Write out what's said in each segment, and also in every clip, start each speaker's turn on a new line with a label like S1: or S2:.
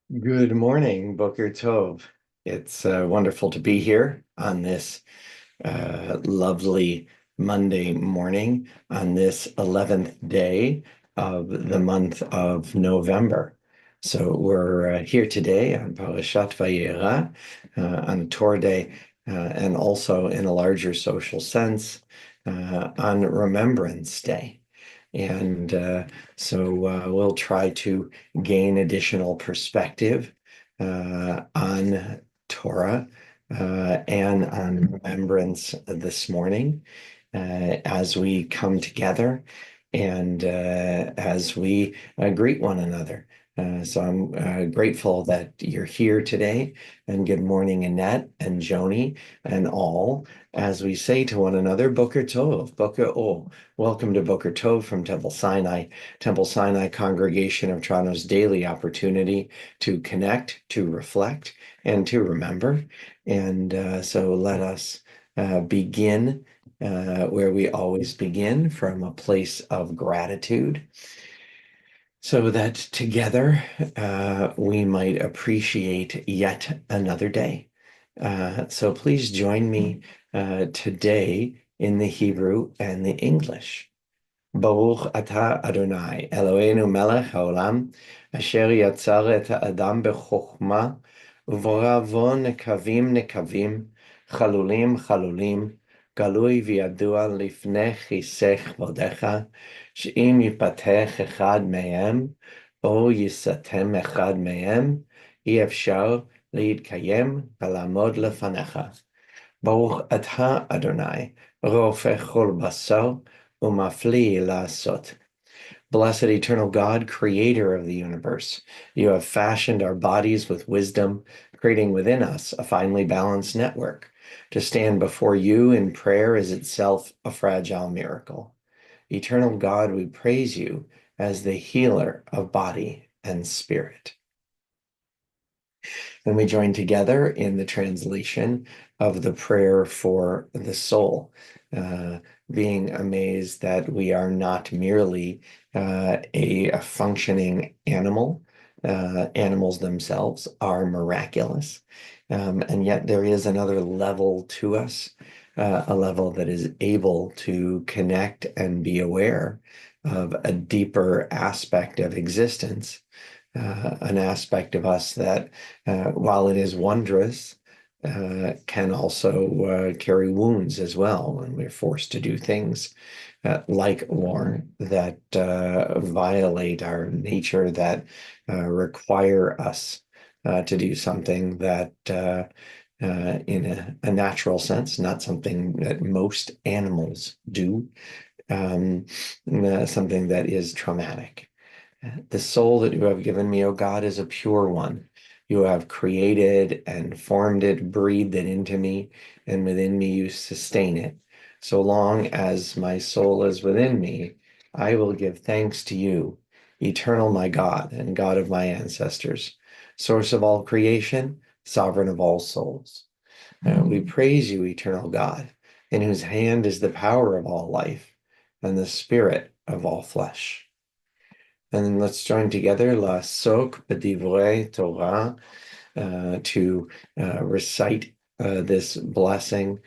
S1: Good morning, Boker Tov. It's wonderful to be here on this lovely Monday morning on this 11th day of the month of November. So we're here today on Parashat Vayera, on a Torah day, and also in a larger social sense, on Remembrance Day. And we'll try to gain additional perspective on Torah and on remembrance this morning as we come together and as we greet one another. So I'm grateful that you're here today. And good morning, Annette and Joni and all, as we say to one another, Boker Tov, Boker O. Welcome to Boker Tov from Temple Sinai congregation of Toronto's daily opportunity to connect, to reflect, and to remember. And so let us begin where we always begin, from a place of gratitude, so that together we might appreciate yet another day. So please join me today in the Hebrew and the English. Baruch atah Adonai, Eloheinu melech haolam, asher yatzar et ha'adam bechokma, uvoravo nekavim nekavim, chalulim chalulim, galui v'yadua lifnei chisei chvodecha, she'im yipatech echad mehem, o yisatem echad mehem, אי אפשר להתקיים ולעמוד לפניך. ברוך אתה אדוני, רופא כל בשר, umafli lasot. Blessed eternal God, creator of the universe, you have fashioned our bodies with wisdom, creating within us a finely balanced network. To stand before you in prayer is itself a fragile miracle. Eternal God, we praise you as the healer of body and spirit. And we join together in the translation of the prayer for the soul, being amazed that we are not merely a functioning animal. Animals themselves are miraculous. And yet there is another level to us, a level that is able to connect and be aware of a deeper aspect of existence, an aspect of us that, while it is wondrous, can also carry wounds as well when we're forced to do things like war that violate our nature, that require us to do something that, in a natural sense, not something that most animals do, something that is traumatic. The soul that you have given me, O God, is a pure one. You have created and formed it, breathed it into me, and within me you sustain it. So long as my soul is within me, I will give thanks to you, eternal my God and God of my ancestors, source of all creation, sovereign of all souls. We praise you, eternal God, in whose hand is the power of all life and the spirit of all flesh. And then let's join together, La Sok B'divrei Torah, to recite this blessing,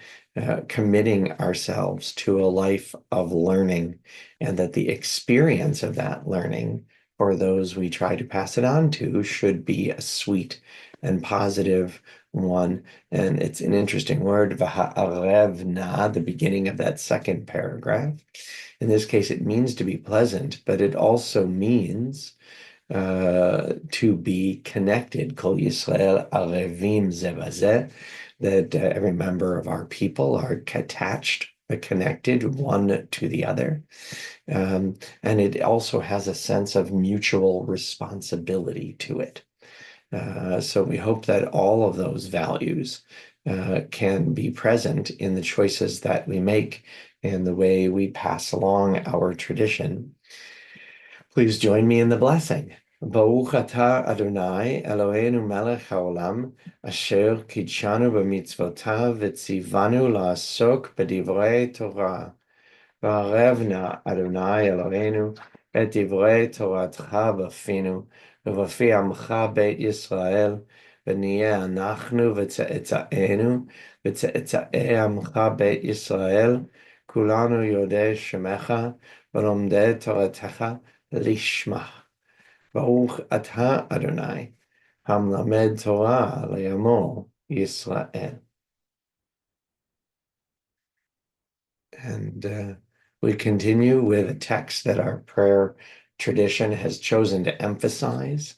S1: committing ourselves to a life of learning, and that the experience of that learning, for those we try to pass it on to, should be a sweet and positive one. And it's an interesting word, V'ha'arevna, the beginning of that second paragraph. In this case, it means to be pleasant, but it also means to be connected. Kol Yisrael arevim ze bazeh, that every member of our people are attached, connected one to the other. And it also has a sense of mutual responsibility to it. So we hope that all of those values can be present in the choices that we make and the way we pass along our tradition. Please join me in the blessing. Baruch atah Adonai Eloheinu melech haolam, asher kidshanu b'mitzvotav v'tzivanu la'asok b'divrei Torah. V'arevna Adonai Eloheinu et divrei Toratcha b'finu, ובפי עמך בית ישראל, ונהיה אנחנו וצאצאינו, וצאצאי עמך בית ישראל, כולנו יודעי שמך, ולומדי תורתך לשמה. ברוך אתה, אדוני, המלמד תורה לעמו ישראל. And we continue with a text that our prayer tradition has chosen to emphasize,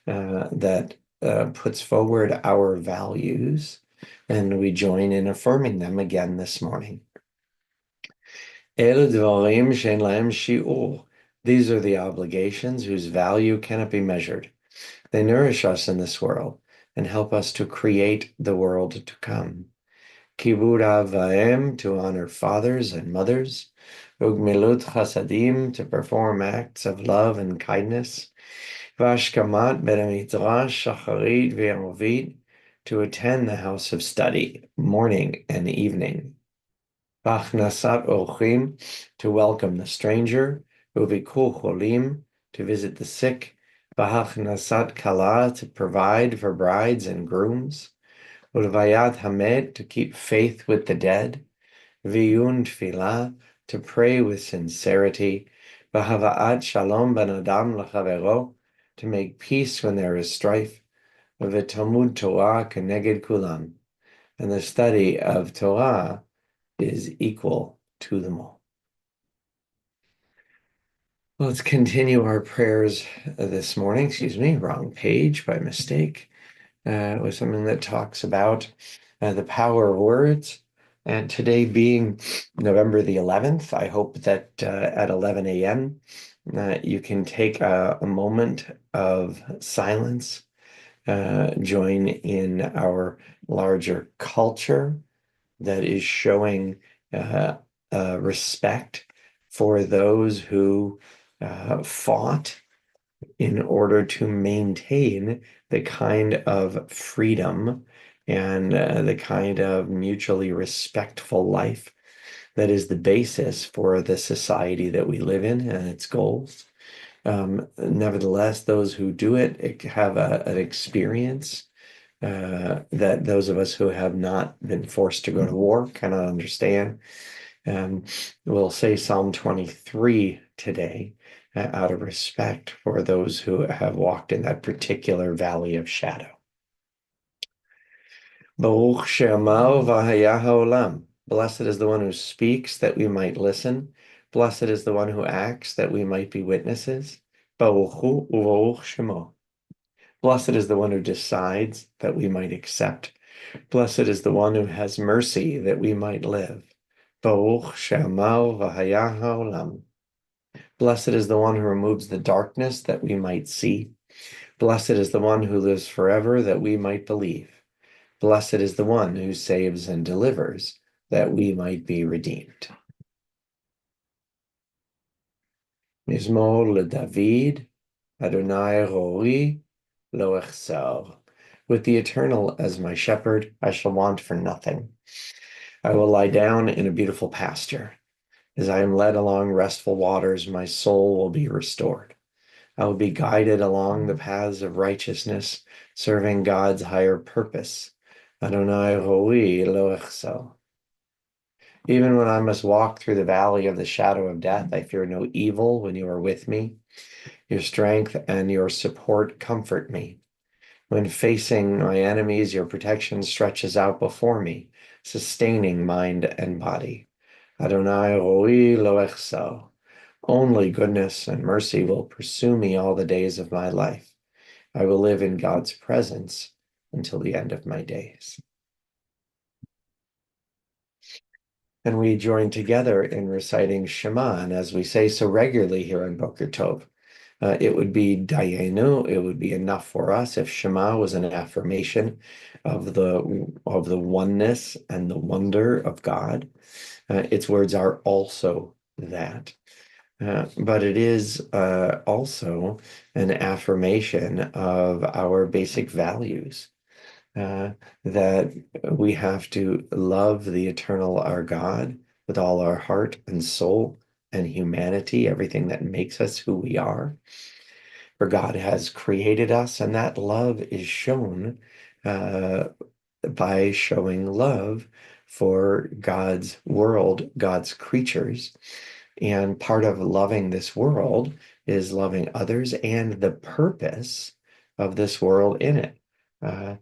S1: that puts forward our values, and we join in affirming them again this morning. These are the obligations whose value cannot be measured. They nourish us in this world and help us to create the world to come. Kibud av v'em, to honor fathers and mothers. Ugmilut chasadim, to perform acts of love and kindness. Vashkamat bet midrash shacharit ve'arvit, to attend the house of study, morning and evening. Vachnasat ochim, to welcome the stranger. Uvikur cholim, to visit the sick. Vachnasat kala, to provide for brides and grooms. Ulvayat hamet, to keep faith with the dead. Viyun tfilah, to pray with sincerity. V'hava'at shalom ben adam l'chavero, to make peace when there is strife. V'talmud Torah keneged kulam, and the study of Torah is equal to them all. Let's continue our prayers this morning. Excuse me, wrong page by mistake. With something that talks about the power of words. And today being November the 11th, I hope that at 11 a.m. You can take a moment of silence, join in our larger culture that is showing respect for those who fought in order to maintain the kind of freedom and the kind of mutually respectful life that is the basis for the society that we live in and its goals. Nevertheless, those who do it have an experience that those of us who have not been forced to go to war cannot understand. We'll say Psalm 23 today, out of respect for those who have walked in that particular valley of shadow. Baruch she'amar v'haya ha'olam. Blessed is the one who speaks that we might listen. Blessed is the one who acts that we might be witnesses. Baruch hu u'baruch shemo. Blessed is the one who decides that we might accept. Blessed is the one who has mercy that we might live. Baruch she'amar v'haya ha'olam. Blessed is the one who removes the darkness that we might see. Blessed is the one who lives forever that we might believe. Blessed is the one who saves and delivers that we might be redeemed. Mizmor LeDavid, Adonai Roi Lo Echsar. With the Eternal as my shepherd, I shall want for nothing. I will lie down in a beautiful pasture. As I am led along restful waters, my soul will be restored. I will be guided along the paths of righteousness, serving God's higher purpose. Adonai Roi Lo Echsar. Even when I must walk through the valley of the shadow of death, I fear no evil when you are with me. Your strength and your support comfort me. When facing my enemies, your protection stretches out before me, sustaining mind and body. Adonai Roi Lo Echsar. Only goodness and mercy will pursue me all the days of my life. I will live in God's presence until the end of my days. And we join together in reciting Shema, and as we say so regularly here on Boker Tov, it would be Dayenu, it would be enough for us if Shema was an affirmation of the oneness and the wonder of God. Its words are also that. But it is also an affirmation of our basic values, that we have to love the eternal, our God, with all our heart and soul and humanity, everything that makes us who we are. For God has created us, and that love is shown uh, by showing love for God's world, God's creatures. And part of loving this world is loving others and the purpose of this world in it. Uh,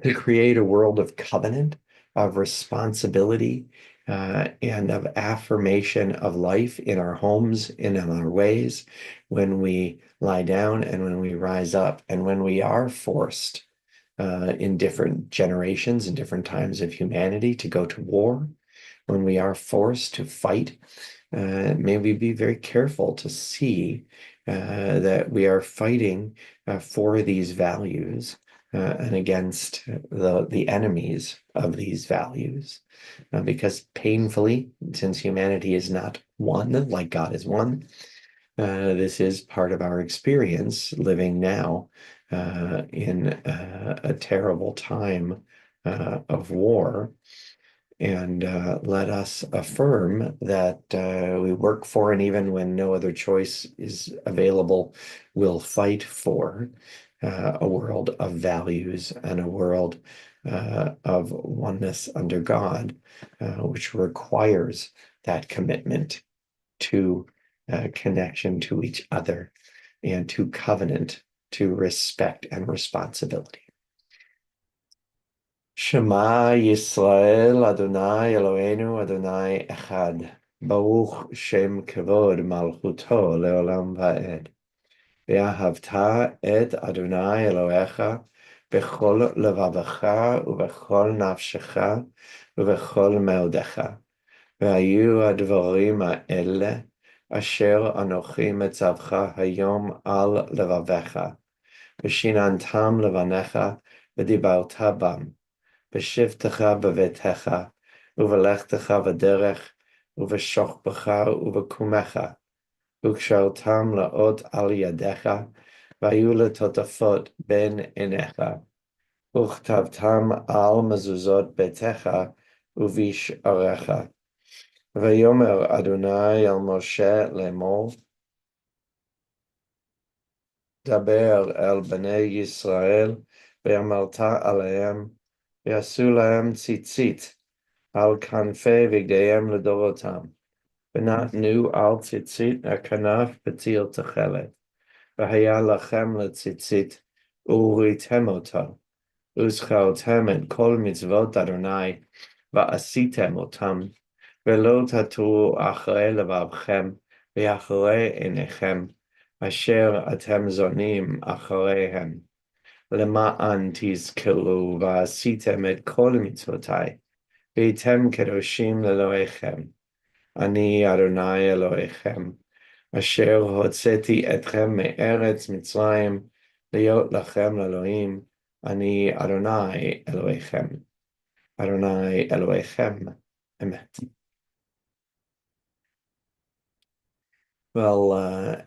S1: to create a world of covenant, of responsibility, and of affirmation of life in our homes and in our ways, when we lie down and when we rise up, and when we are forced in different generations and different times of humanity to go to war, when we are forced to fight, may we be very careful to see that we are fighting for these values and against the enemies of these values. Because painfully, since humanity is not one like God is one, this is part of our experience living now in a terrible time of war. And let us affirm that we work for, and even when no other choice is available, we'll fight for a world of values and a world of oneness under God, which requires that commitment to connection to each other and to covenant, to respect and responsibility. Shema Yisrael, Adonai Eloheinu, Adonai Echad. Baruch Shem Kavod Malchuto Leolam Va'ed. Ve'ahavta et Adonai Elohecha bechol levavecha ubechol nafshecha ubechol meodecha. Ve'ayu advarim ha'ele asher anochi metzavcha hayom al levavecha. V'shinantam levanecha v'dibarta bam. בשבתך בביתך, ובלכתך בדרך, ובשוכבך ובקומך, וקשרתם לאות על ידיך, והיו לטוטפות בין עיניך, וכתבתם על מזוזות ביתך ובשעריך. ויאמר אדוני אל משה לאמור, דבר אל בני ישראל, ואמרת עליהם, יעשו להם ציצית על כנפי בגדיהם לדורותם, ונתנו על ציצית הכנף בטיל תכלת, והיה לכם לציצית, וראיתם אותו, וזכרתם את כל מצוות אדוני, ועשיתם אותם, ולא תטעו אחרי לבבכם, ואחרי עיניכם, אשר אתם זונים אחריהם. למען תזכרו ועשיתם את כל מצוותיי, והייתם קדושים לאלוהיכם. אני אדוני אלוהיכם, אשר הוצאתי אתכם מארץ מצרים, להיות לכם לאלוהים. אני אדוני אלוהיכם. אדוני אלוהיכם, אמת. Well,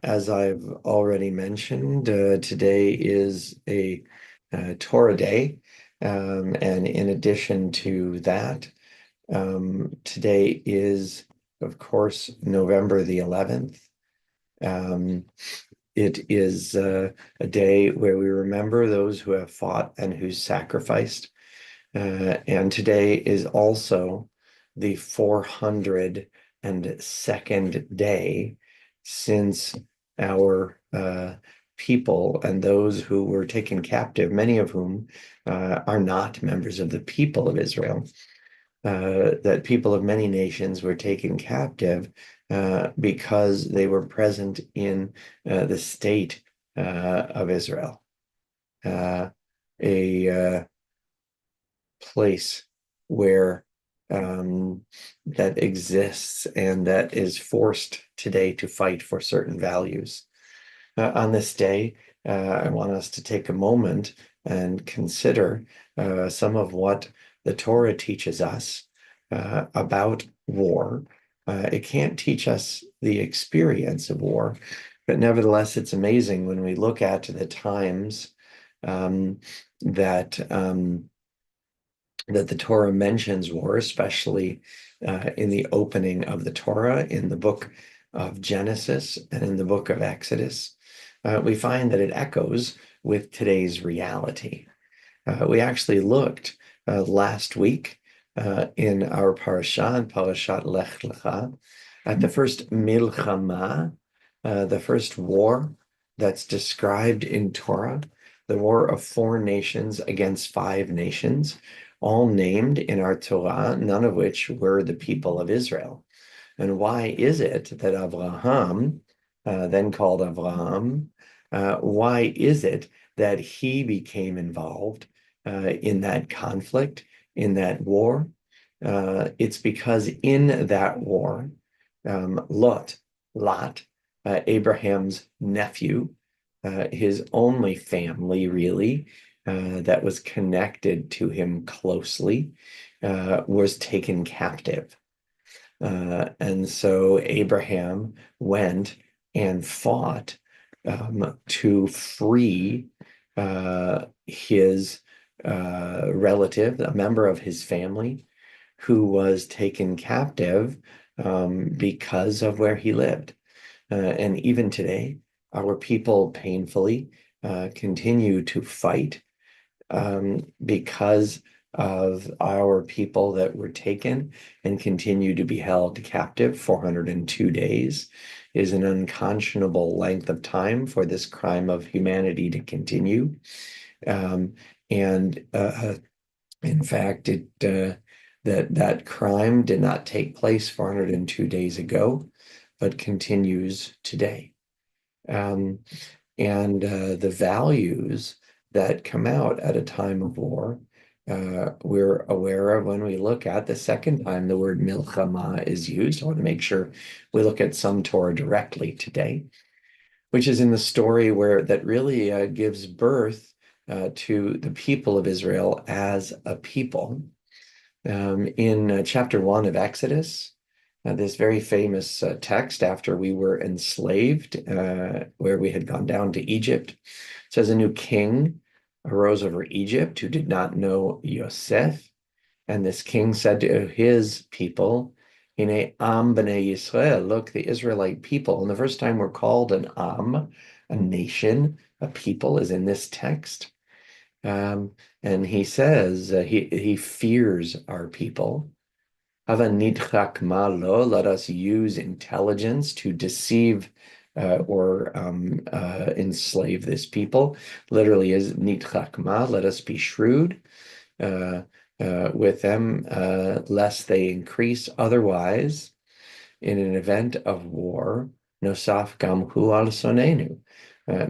S1: as I've already mentioned, today is a Torah Day, and in addition to that, today is, of course, November the 11th. It is a day where we remember those who have fought and who sacrificed, and today is also the 402nd day since our people and those who were taken captive, many of whom are not members of the people of Israel, that people of many nations were taken captive because they were present in the state of Israel, a place where that exists and that is forced today to fight for certain values. On this day, I want us to take a moment and consider some of what the Torah teaches us about war. It can't teach us the experience of war, but nevertheless, it's amazing when we look at the times that the Torah mentions war, especially in the opening of the Torah, in the book of Genesis and in the book of Exodus. we find that it echoes with today's reality. We actually looked last week in our parasha, in Parashat Lech Lecha, at the first milchama, the first war that's described in Torah, the war of 4 nations against 5 nations, all named in our Torah, none of which were the people of Israel. And why is it that Abraham, then called Avraham, why is it that he became involved in that conflict, in that war? It's because in that war, Lot, Abraham's nephew, his only family really, that was connected to him closely, was taken captive. And so Abraham went and fought to free his relative, a member of his family, who was taken captive because of where he lived. And even today, our people painfully continue to fight because of our people that were taken and continue to be held captive. 402 days is an unconscionable length of time for this crime of humanity to continue. And in fact, that crime did not take place 402 days ago, but continues today. And the values that come out at a time of war, we're aware of when we look at the second time the word milchama is used. I want to make sure we look at some Torah directly today, which is in the story where that really gives birth to the people of Israel as a people. In chapter 1 of Exodus, this very famous text after we were enslaved, where we had gone down to Egypt, says a new king arose over Egypt who did not know Yosef. And this king said to his people, Hine Am B'nai Yisrael, look, the Israelite people. And the first time we're called an Am, a nation, a people, is in this text. And he says he fears our people. Hava nidchak ma lo, let us use intelligence to deceive or enslave this people. Literally is nidchak ma, let us be shrewd with them, lest they increase. Otherwise, in an event of war, nosaf gam hu al sonenu,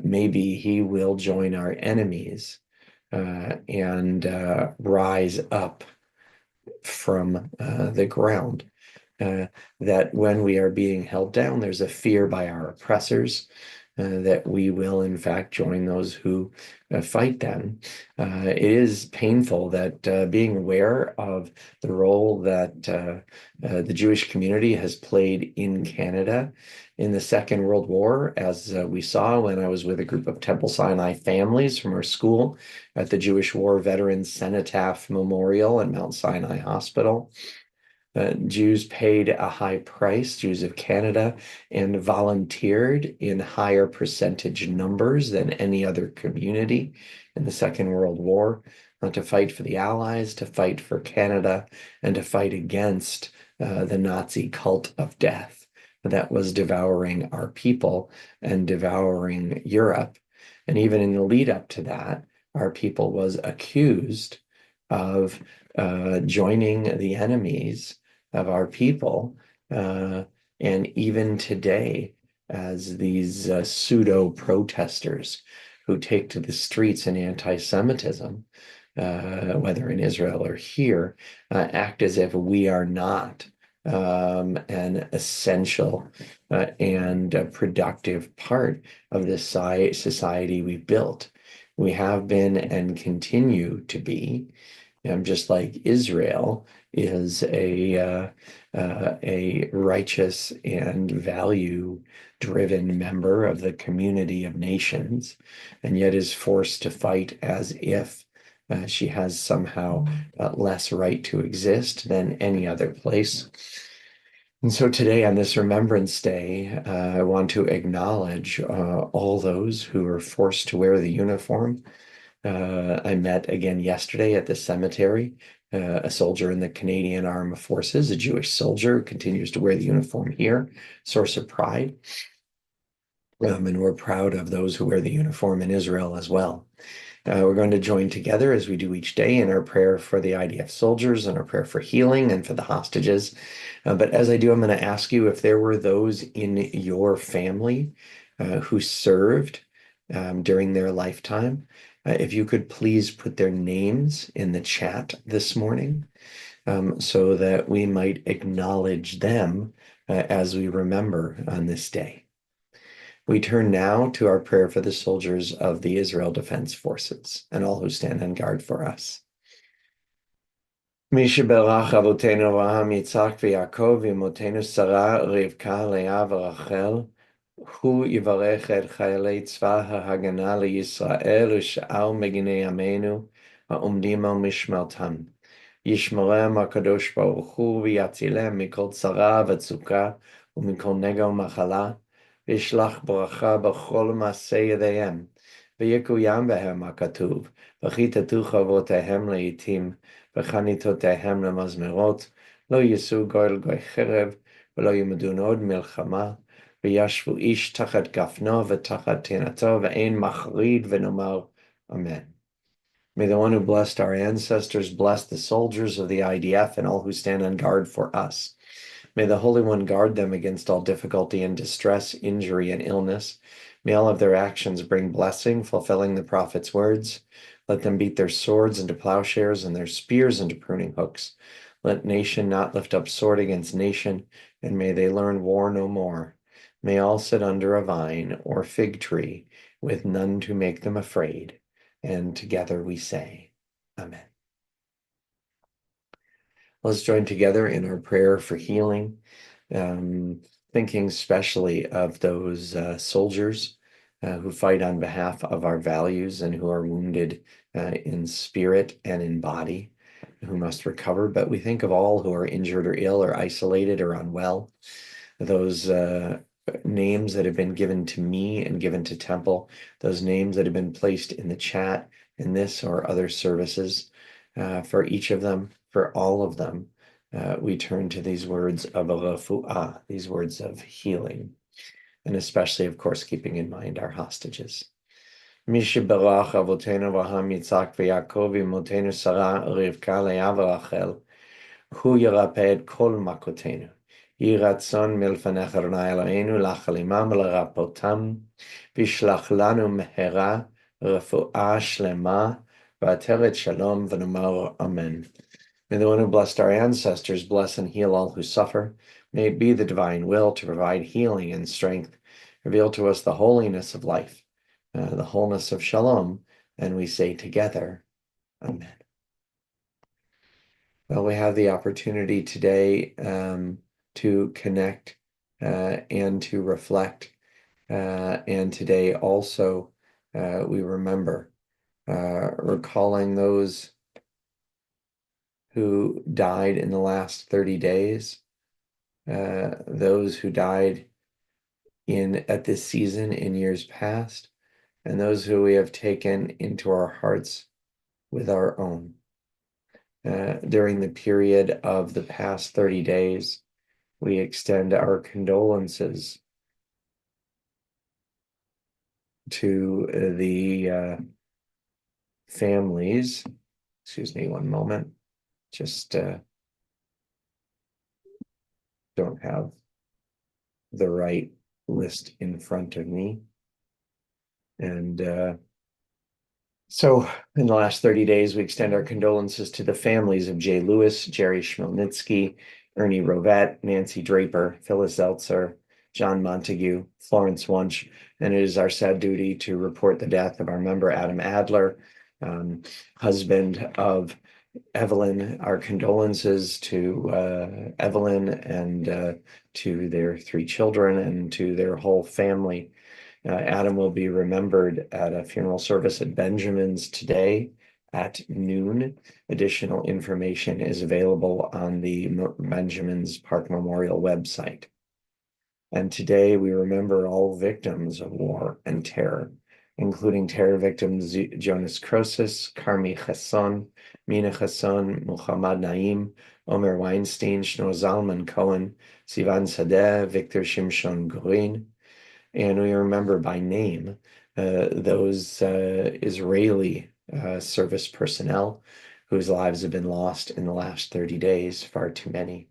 S1: maybe he will join our enemies and rise up from the ground. That when we are being held down, there's a fear by our oppressors that we will in fact join those who fight them. It is painful that being aware of the role that the Jewish community has played in Canada in the Second World War, as we saw when I was with a group of Temple Sinai families from our school at the Jewish War Veterans Cenotaph Memorial at Mount Sinai Hospital. Jews paid a high price, Jews of Canada, and volunteered in higher percentage numbers than any other community in the Second World War to fight for the Allies, to fight for Canada, and to fight against the Nazi cult of death that was devouring our people and devouring Europe. And even in the lead up to that, our people was accused of joining the enemies of our people. And even today, as these pseudo-protesters who take to the streets in anti-Semitism, whether in Israel or here, act as if we are not an essential and productive part of this society we've built. We have been and continue to be, just like Israel is a righteous and value-driven member of the community of nations, and yet is forced to fight as if she has somehow less right to exist than any other place. And so today, on this Remembrance Day, I want to acknowledge all those who were forced to wear the uniform. I met again yesterday at the cemetery, a soldier in the Canadian Armed Forces, a Jewish soldier who continues to wear the uniform here, source of pride. And we're proud of those who wear the uniform in Israel as well. We're going to join together as we do each day in our prayer for the IDF soldiers and our prayer for healing and for the hostages. But as I do, I'm going to ask you if there were those in your family who served during their lifetime, if you could please put their names in the chat this morning so that we might acknowledge them as we remember on this day. We turn now to our prayer for the soldiers of the Israel Defense Forces and all who stand on guard for us. מי שבירך אבותינו אברהם, יצחק ויעקב, ואמותינו שרה, רבקה, לאה ורחל, הוא יברך את חיילי צבא ההגנה לישראל ושאר מגיני עמנו העומדים על משמרתם. ישמרם הקדוש ברוך הוא ויצילם מכל צרה וצוקה ומכל נגע ומחלה. וישלח ברכה בכל מעשה ידיהם, ויקוים בהם הכתוב, וכיתתו חרבותיהם לעתים, וחניתותיהם למזמרות, לא יישאו גוי לגוי חרב, ולא ימדון עוד מלחמה, וישבו איש תחת גפנו ותחת תאנתו, ואין מחריד ונאמר אמן. May the one who blessed our ancestors bless the soldiers of the IDF and all who stand on guard for us. May the Holy One guard them against all difficulty and distress, injury, and illness. May all of their actions bring blessing, fulfilling the prophet's words. Let them beat their swords into plowshares and their spears into pruning hooks. Let nation not lift up sword against nation, and may they learn war no more. May all sit under a vine or fig tree, with none to make them afraid. And together we say, Amen. Let's join together in our prayer for healing, thinking especially of those soldiers who fight on behalf of our values and who are wounded in spirit and in body, who must recover. But we think of all who are injured or ill or isolated or unwell, those names that have been given to me and given to Temple, those names that have been placed in the chat in this or other services, for each of them, for all of them, we turn to these words of refuah, these words of healing, and especially, of course, keeping in mind our hostages. מי שברך אבותינו אברהם, יצחק ויעקב, ואמותינו שרה, רבקה, לאה ורחל, הוא ירפא את כל מכותינו. יהי רצון מלפניך אדוני אלוהינו לחל עמם ולרפאותם, וישלח לנו מהרה רפואה שלמה, ועטרת שלום, ונאמר אמן. May the one who blessed our ancestors bless and heal all who suffer. May it be the divine will to provide healing and strength. Reveal to us the holiness of life, the wholeness of shalom, and we say together, Amen. Well, we have the opportunity today to connect and to reflect. And today also we remember, recalling those who died in the last 30 days, those who died at this season in years past, and those who we have taken into our hearts with our own. During the period of the past 30 days, we extend our condolences to the families. Excuse me one moment. Just don't have the right list in front of me. And so in the last 30 days, we extend our condolences to the families of Jay Lewis, Jerry Schmelnitsky, Ernie Rovette, Nancy Draper, Phyllis Zeltzer, John Montague, Florence Wunsch, and it is our sad duty to report the death of our member Adam Adler, husband of Evelyn. Our condolences to Evelyn and to their 3 children and to their whole family. Adam will be remembered at a funeral service at Benjamin's today at noon. Additional information is available on the Benjamin's Park Memorial website. And today we remember all victims of war and terror, including terror victims Jonas Krosis, Karmi Chasson, Mina Chasson, Muhammad Naim, Omer Weinstein, Shlomo Zalman Cohen, Sivan Sadeh, Victor Shimshon Gorin. And we remember by name those Israeli service personnel whose lives have been lost in the last 30 days, far too many.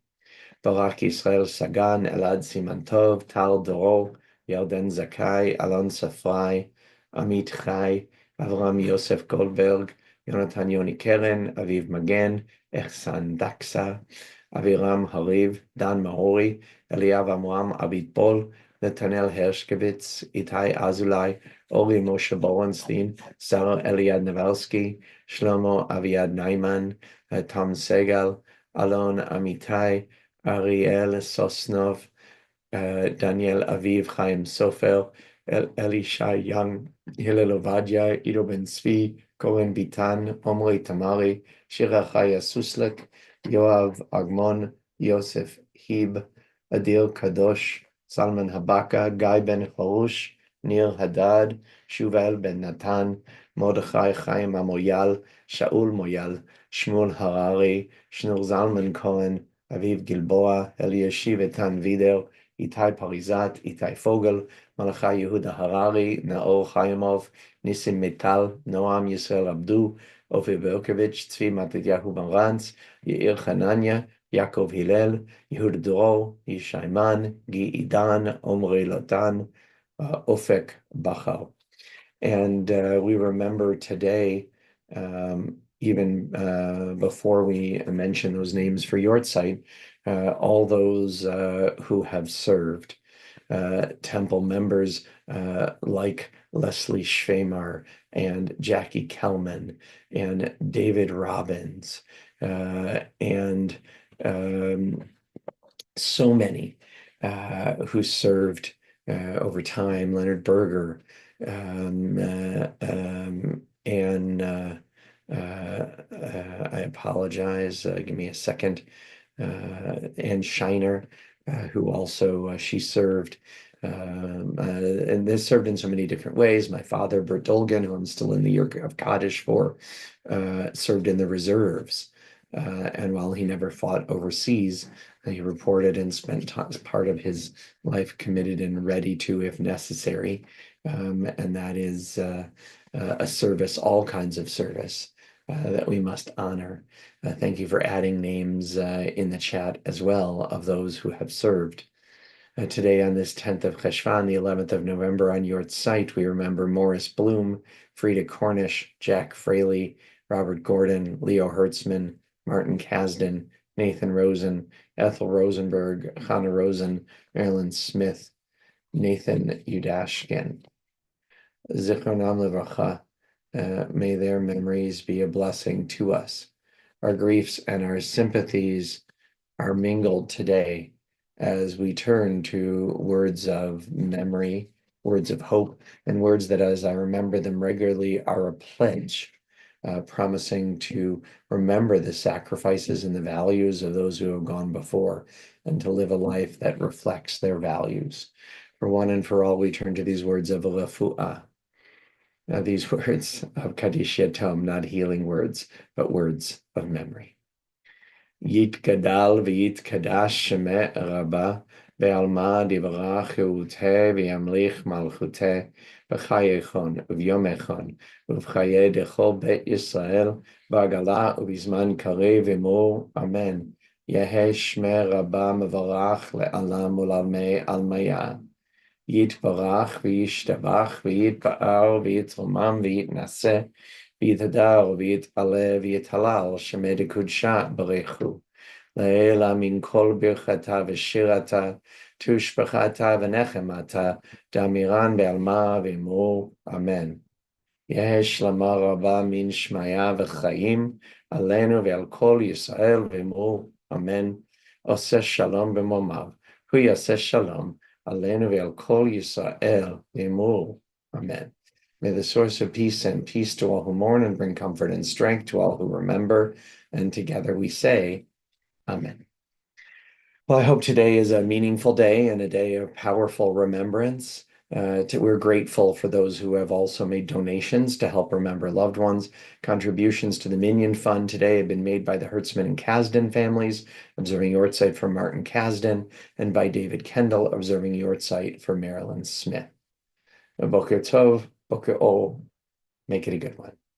S1: Barak Israel Sagan, Elad Simantov, Tal Doro, Yarden Zakai, Alon Safrai, Amit Chai, Avram Yosef Goldberg, Yonatan Yoni Keren, Aviv Magen, Ehsan Daksa, Aviram Hariv, Dan Mahori, Eliav Amram Abitbol, Netanel Hershkovitz, Itai Azulai, Ori Moshe Borenstein, Sarah Eliad Navalsky, Shlomo Aviad Naiman, Tom Segal, Alon Amitai, Ariel Sosnov, Daniel Aviv, Chaim Sofer, Elisha Young, Hillel Ovadia, Ido Ben Zvi, Cohen Bitan, Omri Tamari, Shira Chaya Suslek, Yoav Agmon, Yosef Hib, Adil Kadosh, Salman Habaka, Guy Ben Harush, Nir Hadad, Shuval Ben Natan, Mordechai Chaim Amoyal, Shaul Moyal, Shmuel Harari, Shneur Zalman Cohen, Aviv Gilboa, Eliashiv Etan Vider, Itai Parizat, Itai Fogel, Malachi Yehuda Harari, Naor Chaimov, Nissim Metal, Noam Yisrael Abdu, Ofer Berkovich, Tzvi Matityahu Ben Ranz, Yair Hananya, Yaakov Hillel, Yehuda Doro, Yishai Man, Gi Idan, Omri Lotan, Ofek Bachar. And we remember today, even before we mention those names for yahrzeit, all those who have served, temple members like Leslie Schwemar and Jackie Kelman and David Robbins and so many who served over time, Leonard Berger, and I apologize, give me a second, Ann Shiner, who also she served, and this served in so many different ways. My father, Bert Dolgan, who I'm still in the year of Kaddish for, served in the reserves. And while he never fought overseas, he reported and spent part of his life committed and ready to, if necessary. And that is a service, all kinds of service that we must honor. Thank you for adding names in the chat as well of those who have served. Today on this 10th of Cheshvan, the 11th of November, on yahrzeit, we remember Morris Bloom, Frida Cornish, Jack Fraley, Robert Gordon, Leo Hertzman, Martin Kasdan, Nathan Rosen, Ethel Rosenberg, Hannah Rosen, Marilyn Smith, Nathan Udashkin. Zichronam Livracha, may their memories be a blessing to us. Our griefs and our sympathies are mingled today as we turn to words of memory, words of hope, and words that, as I remember them regularly, are a pledge, promising to remember the sacrifices and the values of those who have gone before and to live a life that reflects their values. For one and for all, we turn to these words of refuah. These words of Kaddish Yatom, not healing words, but words of memory. Yit gadal v'yit kadash shemeh rabba ve'alma divrach yeuteh v'yamlich malchuteh b'chayechon uvyomechon uv'chaye dechol bet Yisrael b'agala uv'zman karev v'mor amen. Yeheh shmeh rabba mevarach le'alam u'lalmei almaya. Yitbarach v'yishtabach v'yitba'ar v'yitromam v'yitnaseh v'yitadar v'yit'aleh v'yithalal shemed kudsha barechu le'ela min kol birchata v'shirata tushbachata v'nechemata damiran be'alma v'imor amen. Yehi shlama rabba min shmaya v'chaim alenu ve'al kol Yisrael v'imor amen. Oseh shalom b'momav hu yaseh shalom Alenu ve'al kol Yisrael v'imor. Amen. May the source of peace send peace to all who mourn and bring comfort and strength to all who remember. And together we say, Amen. Well, I hope today is a meaningful day and a day of powerful remembrance. We're grateful for those who have also made donations to help remember loved ones. Contributions to the Minyan Fund today have been made by the Hertzman and Kasdan families, observing yahrzeit for Martin Kasdan, and by David Kendall, observing yahrzeit for Marilyn Smith. Boker Tov, Boker O. Make it a good one.